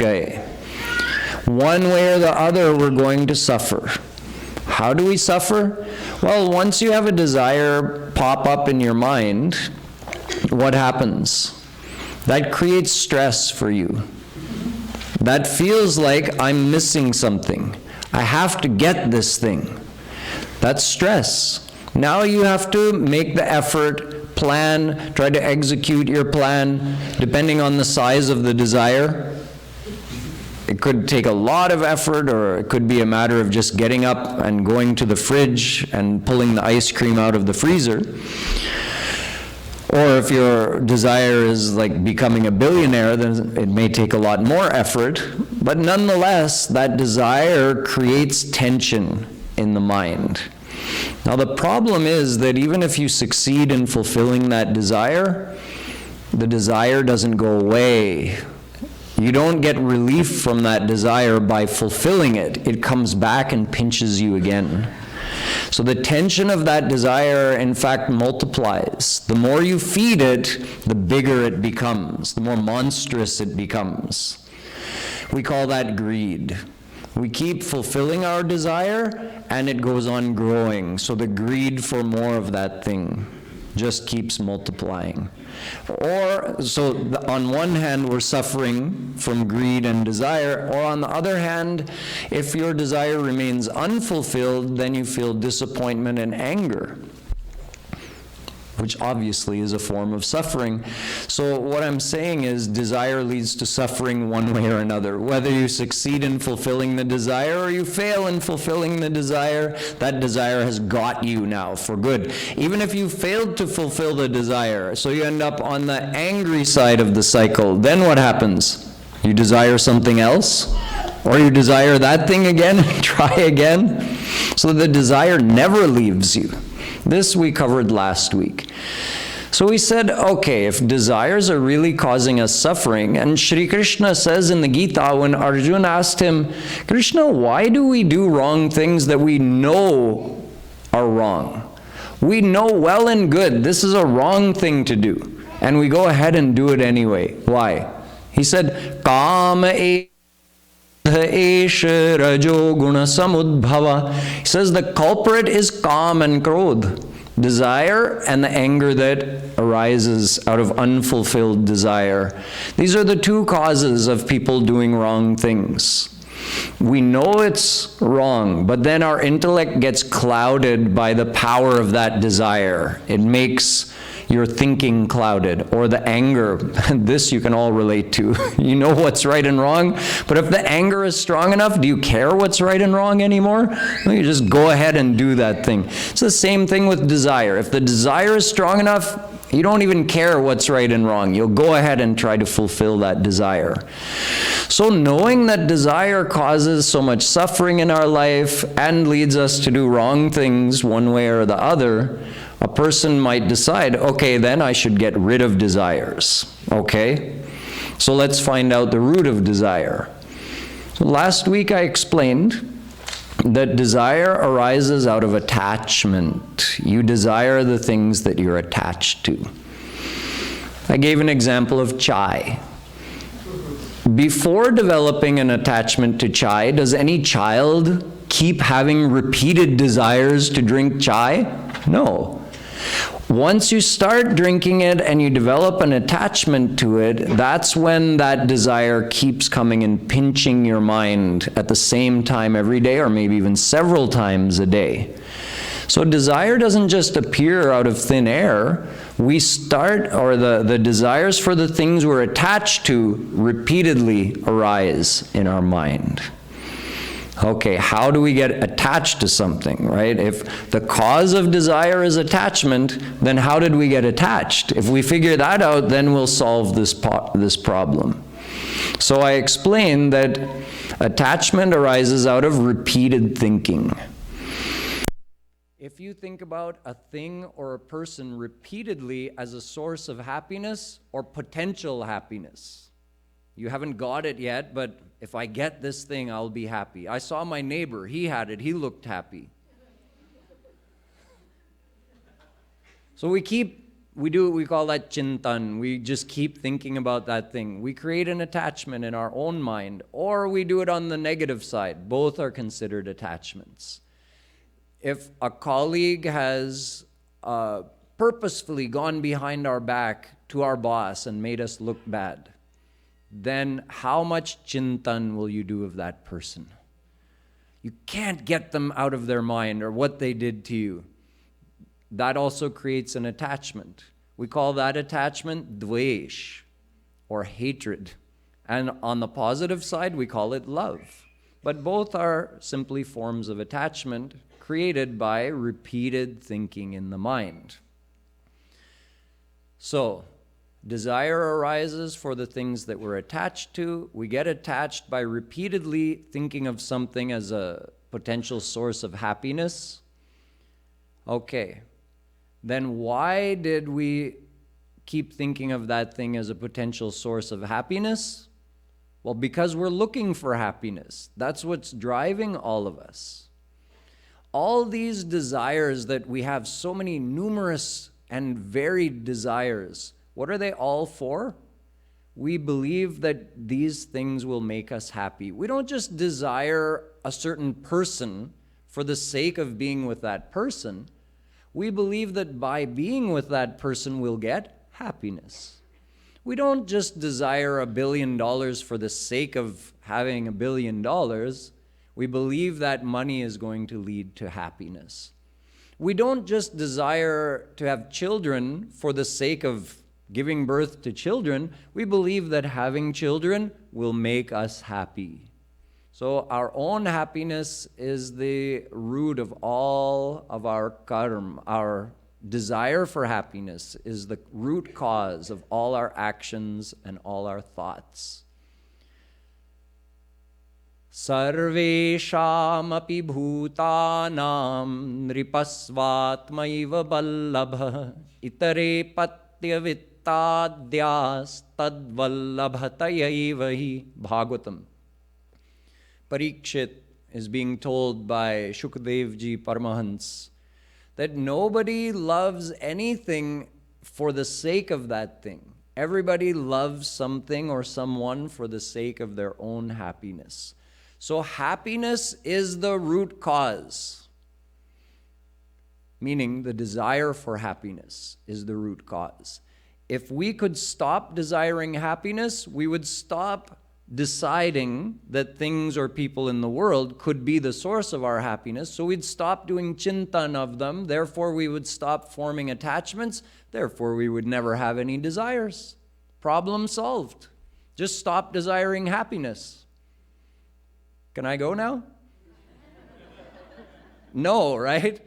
gaye. One way or the other, we're going to suffer. How do we suffer? Well, once you have a desire pop up in your mind, what happens? That creates stress for you. That feels like I'm missing something. I have to get this thing. That's stress. Now you have to make the effort, plan, try to execute your plan, depending on the size of the desire. It could take a lot of effort, or it could be a matter of just getting up and going to the fridge and pulling the ice cream out of the freezer. Or if your desire is like becoming a billionaire, then it may take a lot more effort. But nonetheless, that desire creates tension in the mind. Now the problem is that even if you succeed in fulfilling that desire, the desire doesn't go away. You don't get relief from that desire by fulfilling it. It comes back and pinches you again. So the tension of that desire, in fact, multiplies. The more you feed it, the bigger it becomes, the more monstrous it becomes. We call that greed. We keep fulfilling our desire, and it goes on growing. So the greed for more of that thing just keeps multiplying. Or, so on one hand, we're suffering from greed and desire, or on the other hand, if your desire remains unfulfilled, then you feel disappointment and anger, which obviously is a form of suffering. So what I'm saying is desire leads to suffering one way or another. Whether you succeed in fulfilling the desire or you fail in fulfilling the desire, that desire has got you now for good. Even if you failed to fulfill the desire, so you end up on the angry side of the cycle, then what happens? You desire something else? Or you desire that thing again and try again? So the desire never leaves you. This we covered last week. So we said, okay, if desires are really causing us suffering, and Shri Krishna says in the Gita, when Arjuna asked him, Krishna, why do we do wrong things that we know are wrong? We know well and good this is a wrong thing to do, and we go ahead and do it anyway. Why? He said, Kama Rajo Guna Samudbhava. He says the culprit is Kam and Krodh, desire and the anger that arises out of unfulfilled desire. These are the two causes of people doing wrong things. We know it's wrong, but then our intellect gets clouded by the power of that desire. It makes your thinking clouded, or the anger. This you can all relate to. You know what's right and wrong, but if the anger is strong enough, do you care what's right and wrong anymore? No, you just go ahead and do that thing. It's the same thing with desire. If the desire is strong enough, you don't even care what's right and wrong. You'll go ahead and try to fulfill that desire. So knowing that desire causes so much suffering in our life and leads us to do wrong things one way or the other, a person might decide, okay, then I should get rid of desires. Okay? So let's find out the root of desire. So last week I explained that desire arises out of attachment. You desire the things that you're attached to. I gave an example of chai. Before developing an attachment to chai, does any child keep having repeated desires to drink chai? No. Once you start drinking it and you develop an attachment to it, that's when that desire keeps coming and pinching your mind at the same time every day, or maybe even several times a day. So desire doesn't just appear out of thin air. We start, or the desires for the things we're attached to repeatedly arise in our mind. Okay, how do we get attached to something, right? If the cause of desire is attachment, then how did we get attached? If we figure that out, then we'll solve this problem. So I explained that attachment arises out of repeated thinking. If you think about a thing or a person repeatedly as a source of happiness or potential happiness, you haven't got it yet, but if I get this thing, I'll be happy. I saw my neighbor, he had it, he looked happy. So we keep we call that chintan. We just keep thinking about that thing. We create an attachment in our own mind, or we do it on the negative side. Both are considered attachments. If a colleague has purposefully gone behind our back to our boss and made us look bad, then how much chintan will you do of that person? You can't get them out of their mind or what they did to you. That also creates an attachment. We call that attachment dvesh, or hatred. And on the positive side, we call it love. But both are simply forms of attachment created by repeated thinking in the mind. So, desire arises for the things that we're attached to. We get attached by repeatedly thinking of something as a potential source of happiness. Okay. Then why did we keep thinking of that thing as a potential source of happiness? Well, because we're looking for happiness. That's what's driving all of us. All these desires that we have, so many numerous and varied desires, what are they all for? We believe that these things will make us happy. We don't just desire a certain person for the sake of being with that person. We believe that by being with that person, we'll get happiness. We don't just desire $1 billion for the sake of having $1 billion. We believe that money is going to lead to happiness. We don't just desire to have children for the sake of giving birth to children. We believe that having children will make us happy. So our own happiness is the root of all of our karma. Our desire for happiness is the root cause of all our actions and all our thoughts. Sarvesham api bhutanam nripasvatmaiva ballabha itare patya vittadyas tadvallabhatayaivahi. Bhagavatam. Parikshit is being told by Shukadevji Paramahans that nobody loves anything for the sake of that thing. Everybody loves something or someone for the sake of their own happiness. So happiness is the root cause, meaning the desire for happiness is the root cause. If we could stop desiring happiness, we would stop deciding that things or people in the world could be the source of our happiness. So we'd stop doing chintan of them. Therefore, we would stop forming attachments. Therefore, we would never have any desires. Problem solved. Just stop desiring happiness. Can I go now? No, right?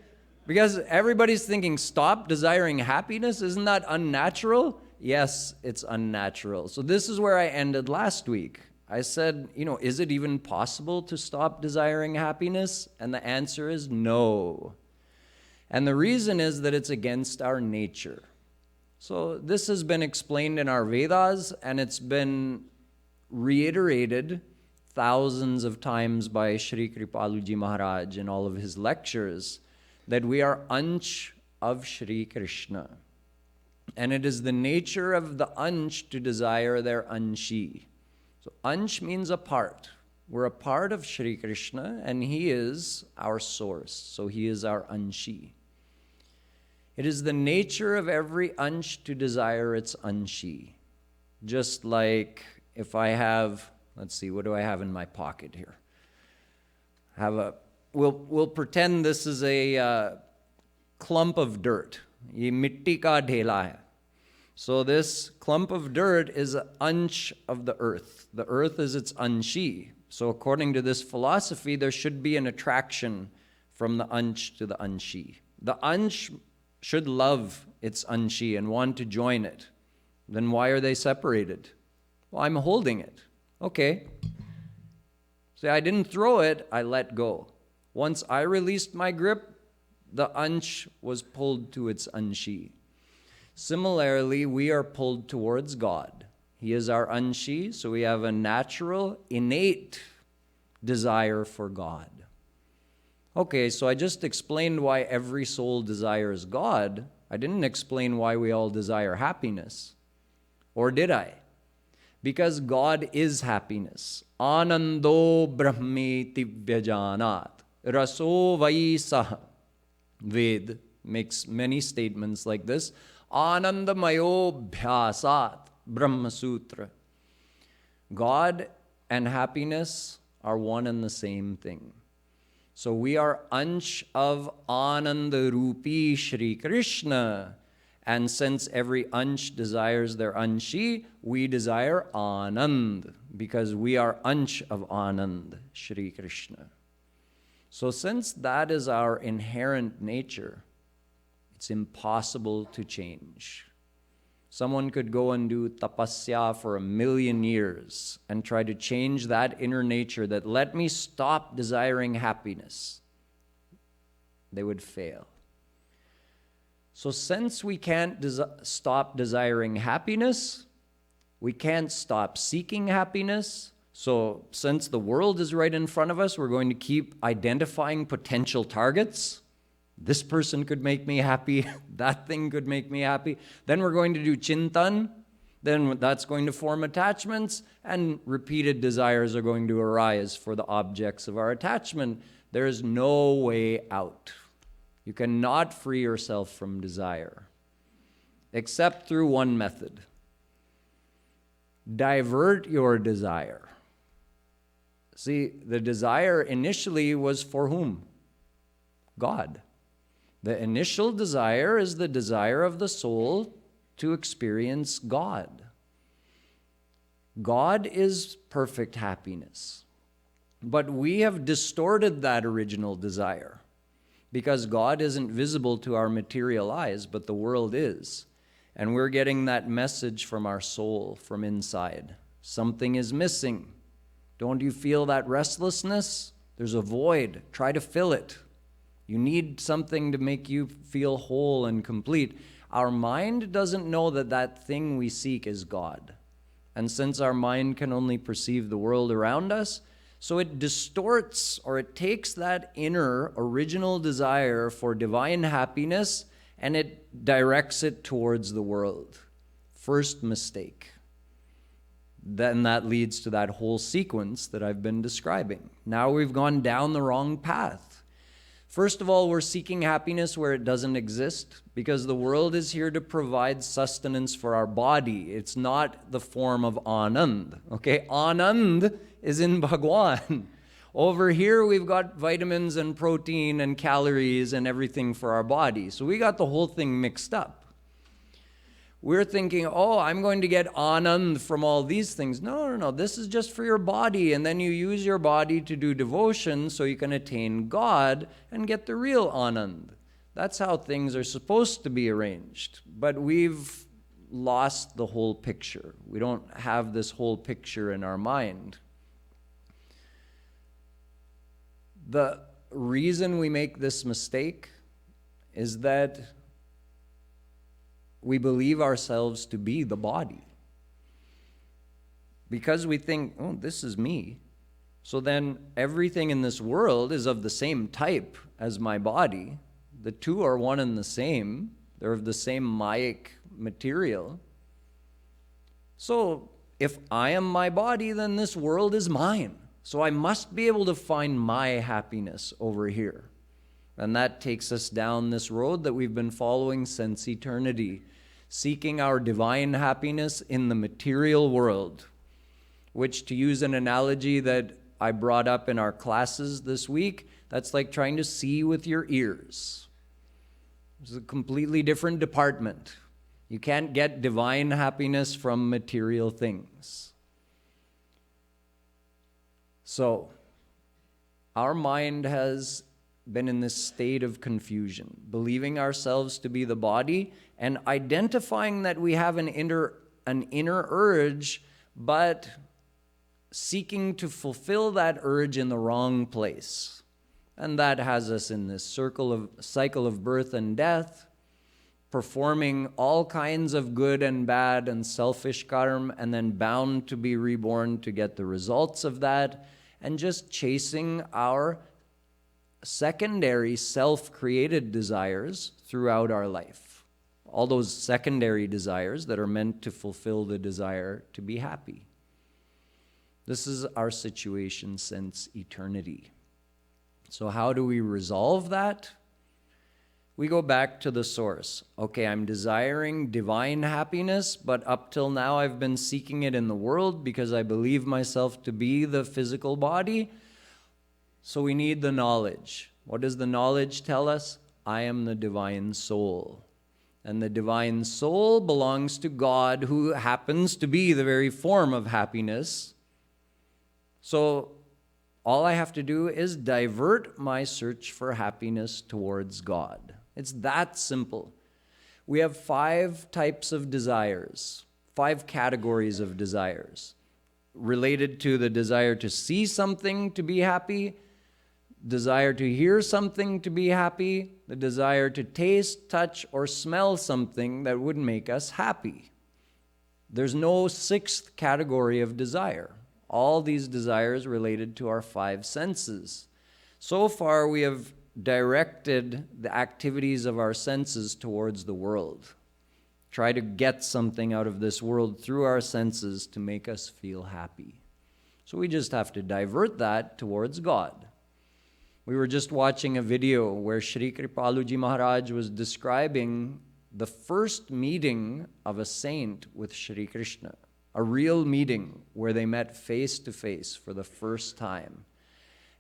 Because everybody's thinking, stop desiring happiness? Isn't that unnatural? Yes, it's unnatural. So this is where I ended last week. I said, is it even possible to stop desiring happiness? And the answer is no. And the reason is that it's against our nature. So this has been explained in our Vedas, and it's been reiterated thousands of times by Shri Kripalu ji Maharaj in all of his lectures, that we are ansh of Shri Krishna. And it is the nature of the ansh to desire their anshi. So ansh means a part. We're a part of Shri Krishna, and he is our source. So he is our anshi. It is the nature of every ansh to desire its anshi. Just like if I have, let's see, what do I have in my pocket here? We'll pretend this is a clump of dirt. Ye mitti ka dhela hai. So this clump of dirt is an ansh of the earth. The earth is its anshi. So according to this philosophy, there should be an attraction from the ansh to the anshi. The ansh should love its anshi and want to join it. Then why are they separated? Well, I'm holding it. Okay. See, I didn't throw it, I let go. Once I released my grip, the ansh was pulled to its anshi. Similarly, we are pulled towards God. He is our anshi, so we have a natural, innate desire for God. Okay, so I just explained why every soul desires God, I didn't explain why we all desire happiness. Or did I? Because God is happiness. Anando brahmeti vyajanat. Raso vaisah. Ved makes many statements like this. Anandamayo bhyasat. Brahma Sutra. God and happiness are one and the same thing. So we are ansh of Ananda Rupi Shri Krishna. And since every ansh desires their anshi, we desire Anand, because we are ansh of Anand, Shri Krishna. So since that is our inherent nature, it's impossible to change. Someone could go and do tapasya for 1,000,000 years and try to change that inner nature that let me stop desiring happiness. They would fail. So since we can't stop desiring happiness, we can't stop seeking happiness. So since the world is right in front of us, we're going to keep identifying potential targets. This person could make me happy. That thing could make me happy. Then we're going to do chintan. Then that's going to form attachments, and repeated desires are going to arise for the objects of our attachment. There is no way out. You cannot free yourself from desire, except through one method. Divert your desire. See, the desire initially was for whom? God. The initial desire is the desire of the soul to experience God. God is perfect happiness. But we have distorted that original desire because God isn't visible to our material eyes, but the world is. And we're getting that message from our soul, from inside. Something is missing. Don't you feel that restlessness? There's a void. Try to fill it. You need something to make you feel whole and complete. Our mind doesn't know that that thing we seek is God. And since our mind can only perceive the world around us, so it distorts, or it takes that inner original desire for divine happiness and it directs it towards the world. First mistake. Then that leads to that whole sequence that I've been describing. Now we've gone down the wrong path. First of all, we're seeking happiness where it doesn't exist, because the world is here to provide sustenance for our body. It's not the form of Anand. Okay, Anand is in Bhagwan. Over here, we've got vitamins and protein and calories and everything for our body. So we got the whole thing mixed up. We're thinking, oh, I'm going to get Anand from all these things. No. This is just for your body. And then you use your body to do devotion so you can attain God and get the real Anand. That's how things are supposed to be arranged. But we've lost the whole picture. We don't have this whole picture in our mind. The reason we make this mistake is that we believe ourselves to be the body. Because we think, oh, this is me. So then everything in this world is of the same type as my body. The two are one and the same. They're of the same Mayic material. So if I am my body, then this world is mine. So I must be able to find my happiness over here. And that takes us down this road that we've been following since eternity, seeking our divine happiness in the material world, which, to use an analogy that I brought up in our classes this week, that's like trying to see with your ears. It's a completely different department. You can't get divine happiness from material things. So, our mind has been in this state of confusion, believing ourselves to be the body and identifying that we have an inner urge, but seeking to fulfill that urge in the wrong place. And that has us in this cycle of birth and death, performing all kinds of good and bad and selfish karma, and then bound to be reborn to get the results of that, and just chasing our secondary self-created desires throughout our life. all those secondary desires that are meant to fulfill the desire to be happy. This is our situation since eternity. So how do we resolve that? We go back to the source. Okay, I'm desiring divine happiness, but up till now I've been seeking it in the world because I believe myself to be the physical body. So we need the knowledge. What does the knowledge tell us? I am the divine soul. And the divine soul belongs to God, who happens to be the very form of happiness. So all I have to do is divert my search for happiness towards God. It's that simple. We have 5 types of desires, 5 categories of desires related to the desire to see something to be happy, desire to hear something to be happy, the desire to taste, touch, or smell something that would make us happy. There's no 6th category of desire. All these desires related to our 5 senses. So far, we have directed the activities of our senses towards the world. Try to get something out of this world through our senses to make us feel happy. So we just have to divert that towards God. We were just watching a video where Shri Kripalu Maharaj was describing the first meeting of a saint with Shri Krishna, a real meeting where they met face to face for the first time.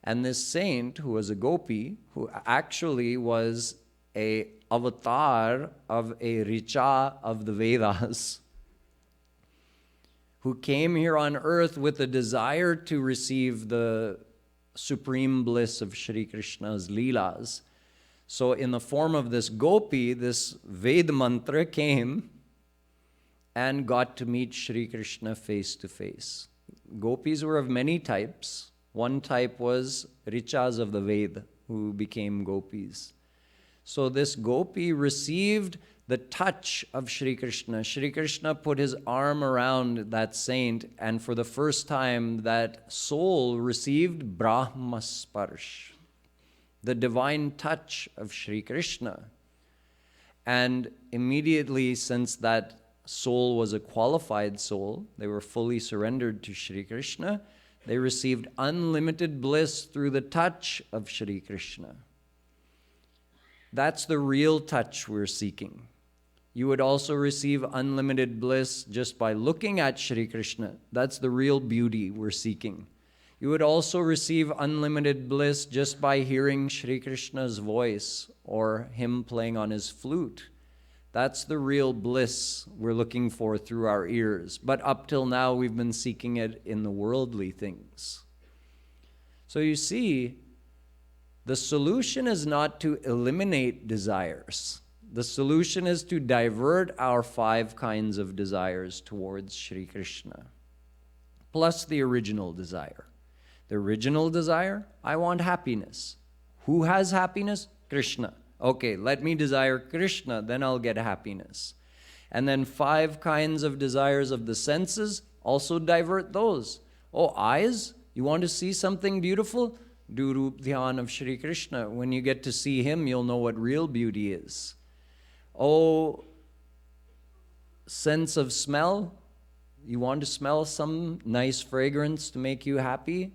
And this saint, who was a gopi, who actually was an avatar of a Richa of the Vedas, who came here on earth with a desire to receive the supreme bliss of Shri Krishna's Leelas. So in the form of this gopi, this Ved mantra came and got to meet Shri Krishna face to face. Gopis were of many types. One type was Richas of the Ved, who became gopis. So this gopi received the touch of Shri Krishna. Shri Krishna put his arm around that saint, and for the first time, that soul received Brahma Sparsh, the divine touch of Shri Krishna. And immediately, since that soul was a qualified soul, they were fully surrendered to Shri Krishna, they received unlimited bliss through the touch of Shri Krishna. That's the real touch we're seeking. You would also receive unlimited bliss just by looking at Shri Krishna. That's the real beauty we're seeking. You would also receive unlimited bliss just by hearing Shri Krishna's voice or him playing on his flute. That's the real bliss we're looking for through our ears. But up till now, we've been seeking it in the worldly things. So you see, the solution is not to eliminate desires. The solution is to divert our 5 kinds of desires towards Shri Krishna, plus the original desire. The original desire, I want happiness. Who has happiness? Krishna. Okay, let me desire Krishna, then I'll get happiness. And then 5 kinds of desires of the senses, also divert those. Oh, eyes? You want to see something beautiful? Do Roop Dhyan of Shri Krishna. When you get to see him, you'll know what real beauty is. Oh, sense of smell? You want to smell some nice fragrance to make you happy?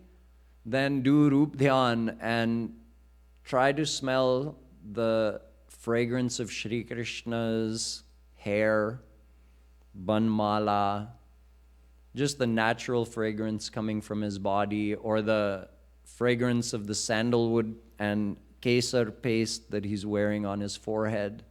Then do Roop Dhyan and try to smell the fragrance of Shri Krishna's hair, banmala, just the natural fragrance coming from his body, or the fragrance of the sandalwood and kesar paste that he's wearing on his forehead.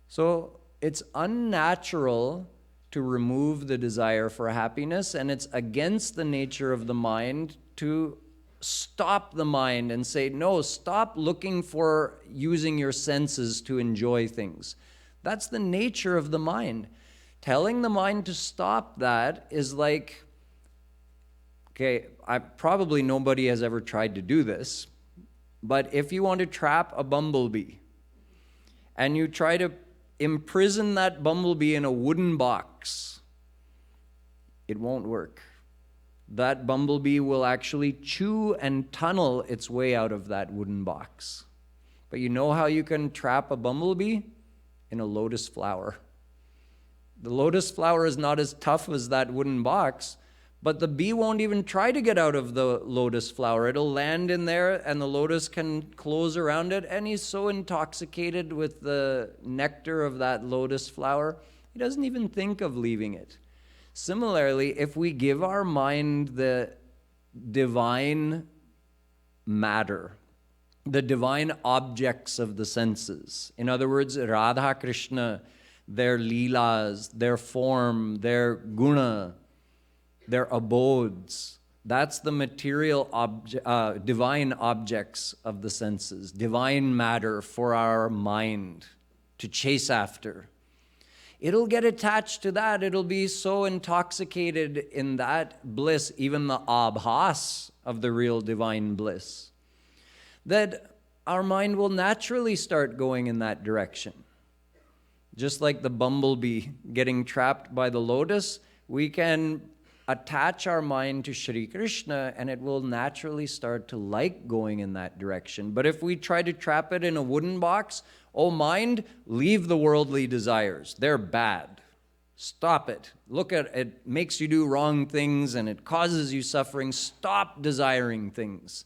So it's unnatural to remove the desire for happiness, and it's against the nature of the mind to stop the mind and say, no, stop looking for using your senses to enjoy things. That's the nature of the mind. Telling the mind to stop that is like, okay, probably nobody has ever tried to do this, but if you want to trap a bumblebee and you try to imprison that bumblebee in a wooden box, it won't work. That bumblebee will actually chew and tunnel its way out of that wooden box. But you know how you can trap a bumblebee? in a lotus flower. The lotus flower is not as tough as that wooden box, but the bee won't even try to get out of the lotus flower. It'll land in there and the lotus can close around it, and he's so intoxicated with the nectar of that lotus flower, he doesn't even think of leaving it. Similarly, if we give our mind the divine matter, the divine objects of the senses, in other words, Radha, Krishna, their leelas, their form, their guna, their abodes, that's the material divine objects of the senses, divine matter for our mind to chase after. It'll get attached to that. It'll be so intoxicated in that bliss, even the abhas of the real divine bliss, that our mind will naturally start going in that direction. Just like the bumblebee getting trapped by the lotus, we can attach our mind to Shri Krishna and it will naturally start to like going in that direction. But if we try to trap it in a wooden box, oh mind, leave the worldly desires. They're bad. Stop it. Look at it. It makes you do wrong things and it causes you suffering. Stop desiring things.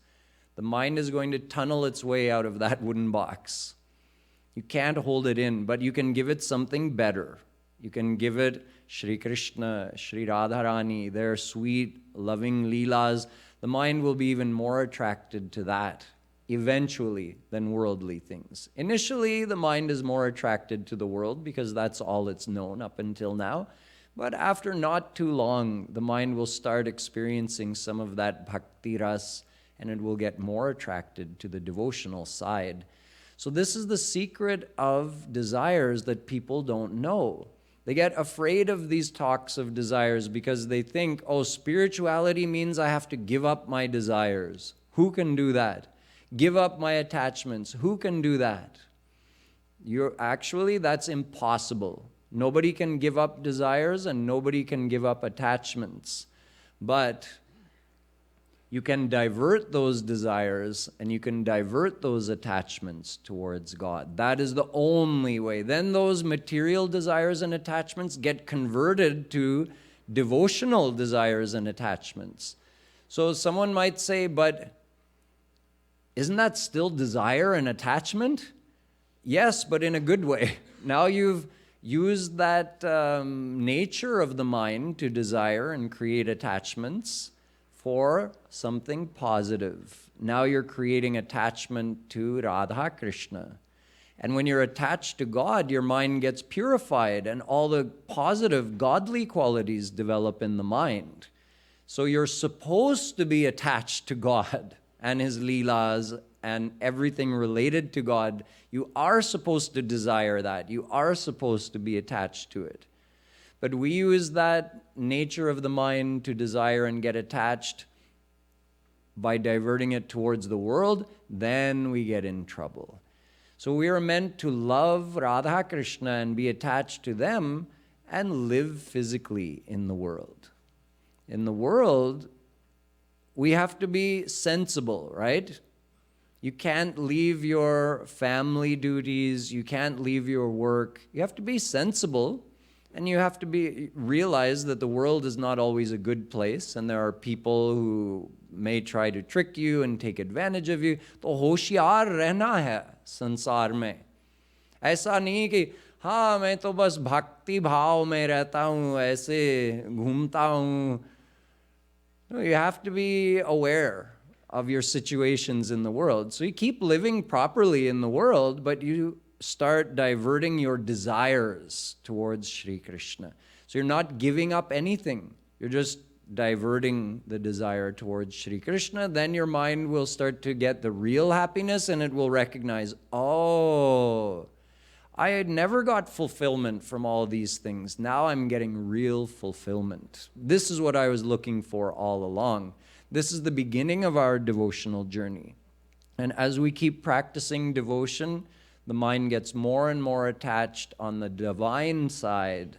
The mind is going to tunnel its way out of that wooden box. You can't hold it in, but you can give it something better. You can give it Shri Krishna, Shri Radharani, their sweet, loving leelas. The mind will be even more attracted to that eventually than worldly things. Initially, the mind is more attracted to the world because that's all it's known up until now. But after not too long, the mind will start experiencing some of that bhakti ras, and it will get more attracted to the devotional side. So this is the secret of desires that people don't know. They get afraid of these talks of desires because they think, oh, spirituality means I have to give up my desires. Who can do that? Give up my attachments. Who can do that? Actually, that's impossible. Nobody can give up desires and nobody can give up attachments. But you can divert those desires and you can divert those attachments towards God. That is the only way. Then those material desires and attachments get converted to devotional desires and attachments. So someone might say, but isn't that still desire and attachment? Yes, but in a good way. Now you've used that nature of the mind to desire and create attachments for something positive. Now you're creating attachment to Radha Krishna. And when you're attached to God, your mind gets purified and all the positive, godly qualities develop in the mind. So you're supposed to be attached to God and His leelas and everything related to God. You are supposed to desire that. You are supposed to be attached to it. But we use that nature of the mind to desire and get attached by diverting it towards the world, then we get in trouble. So we are meant to love Radha Krishna and be attached to them and live physically in the world. In the world, we have to be sensible, right? You can't leave your family duties, you can't leave your work. You have to be sensible. And you have to realize that the world is not always a good place, and there are people who may try to trick you and take advantage of you. तो होशियार रहना है संसार में. ऐसा नहीं कि हाँ मैं तो बस भक्ति भाव में रहता हूँ, ऐसे घूमता हूँ. No, you have to be aware of your situations in the world. So you keep living properly in the world, but you start diverting your desires towards Shri Krishna. So you're not giving up anything. You're just diverting the desire towards Shri Krishna. Then your mind will start to get the real happiness and it will recognize, oh, I had never got fulfillment from all these things. Now I'm getting real fulfillment. This is what I was looking for all along. This is the beginning of our devotional journey. And as we keep practicing devotion, the mind gets more and more attached on the divine side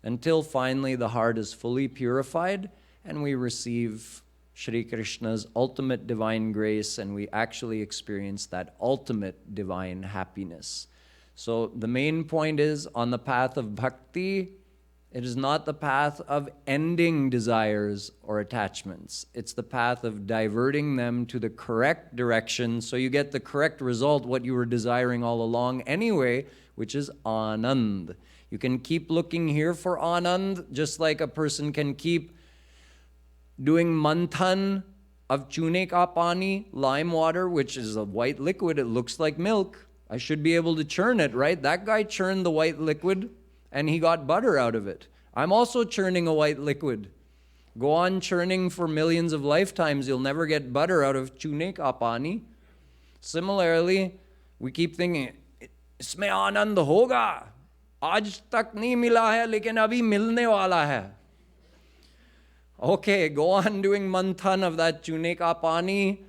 until finally the heart is fully purified and we receive Shri Krishna's ultimate divine grace and we actually experience that ultimate divine happiness. So the main point is, on the path of bhakti, it is not the path of ending desires or attachments. It's the path of diverting them to the correct direction so you get the correct result, what you were desiring all along anyway, which is anand. You can keep looking here for anand, just like a person can keep doing manthan of chune ka pani, lime water, which is a white liquid. It looks like milk. I should be able to churn it, right? That guy churned the white liquid and he got butter out of it. I'm also churning a white liquid. Go on churning for millions of lifetimes, you'll never get butter out of chune ka pani. Similarly, we keep thinking, isme anand hoga. Aaj tak nahi mila hai, lekin abhi milne wala hai. Okay, go on doing manthan of that chune ka pani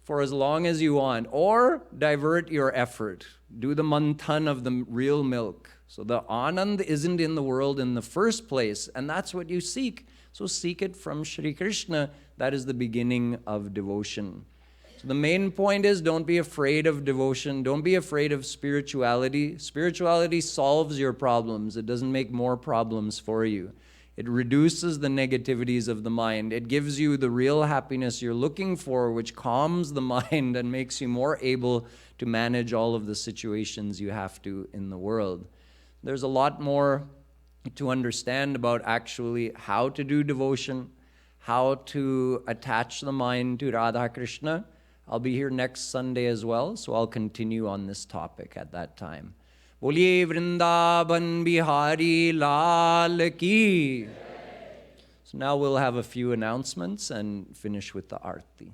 for as long as you want, or divert your effort. Do the manthan of the real milk. So the anand isn't in the world in the first place, and that's what you seek. So seek it from Shri Krishna. That is the beginning of devotion. So the main point is, don't be afraid of devotion. Don't be afraid of spirituality. Spirituality solves your problems. It doesn't make more problems for you. It reduces the negativities of the mind. It gives you the real happiness you're looking for, which calms the mind and makes you more able to manage all of the situations you have to in the world. There's a lot more to understand about actually how to do devotion, how to attach the mind to Radha Krishna. I'll be here next Sunday as well, so I'll continue on this topic at that time. Boliye Vrindavan Bihari Lal Ki. So now we'll have a few announcements and finish with the Aarti.